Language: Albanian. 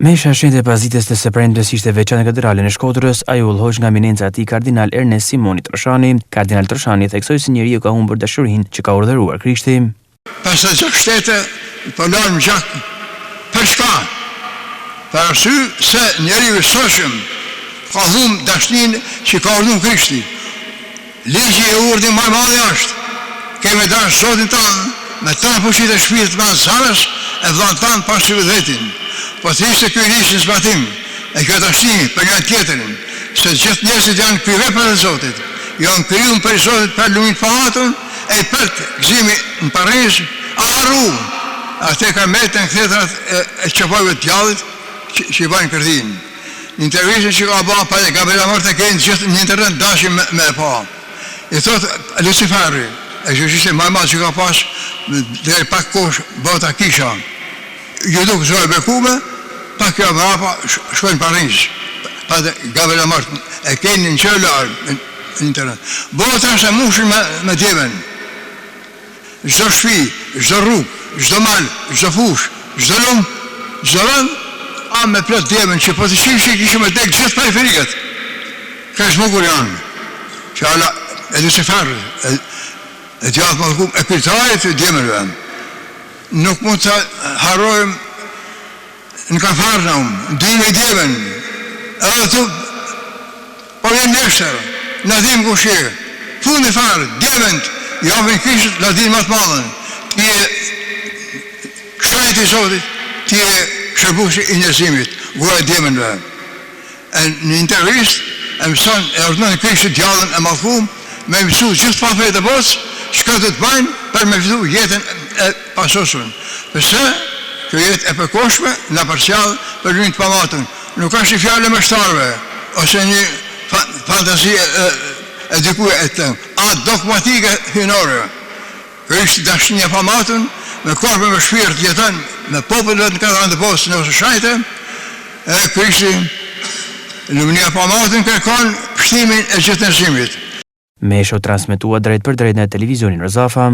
Mesha shenjtë e pazitës të së premtes ishte veçanë në katedralen e Shkodrës, ai u udhëhoq nga eminenca e tij kardinal Ernest Simoni Troshani. Kardinal Troshani theksoi se njeriu ka humbur dashurinë që ka urdhëruar Krishti. Pas të gjak shtete, po larm gjak për çka? Për arsye se njeriu i soshëm ka humbur dashurinë që ka urdhëruar Krishti. Ligji e urdhë më i madh është: kemi dash Zotin tonë me tëra fuqitë e shpirtit me zanës e vllahën tonë pas vetin. Po të ishte ky ligjë në zbatim e kjo dashni për një tjetërin, se gjithë njerëzit janë krijuar për Zotit, janë krijuar për Zotit për lumin famatën e për gëzimi në Paris, arru, atë ka metën këthetrat e qëpojve të djallit që i bajnë kërdin. Në intervjishën që ka ba për Gabriela Mërte kënë gjithë një internet dashin me pa. I thotë Luciferi, e që ishte maj madhë që ka pas, dhe pak kosh bota kisha, ju duke zojë bekume, pa kjo vrapa shkojnë Paris, pa dhe Gabriela Mërte, e kënë në qëllar në internet. Bota është e mushin me djeven, çdo shtëpi, çdo rrugë, çdo mal, çdo fush, çdo lum, çdo rënd, a me plot djemen që po të qishë kishë me dek gjithë periferiket. Ka shmukur janë, që ala e Lucifer, e djatë më dhëkum, e kujtarit e djemenve. Nuk mund të harrojmë në Kafarnaum, dhime i djemen, edhe të po vjen nesër, në dhimë ku shirë, fundi farë, djement, japin kishët në dhimë më të madhen, ti e këshajt i Zotit, ti e shërbusi i njëzimit, gura e djemenve. E në intervjist, e mëson, e ordënën kishët djallën e madhum, me mësu gjithë profet e botës, që ka të bajnë për me fitu jetën e pasosën. Përse, kjo jetë e përkoshme, nga përshjallë për një të pamatën. Nuk është i fjallë me shtarve, ose një fantasi e dikuj e të, a dogmatike hinore. Kjo ishtë dashnia pamatën, me korpe me shpirt jetën, me popullet në katërën të posë në ose shajte, e kjo ishtë lumnia pamatën kërkon pështimin e gjithë nëzimit. Mesha u transmetua drejt për drejt në televizionin Rëzafa.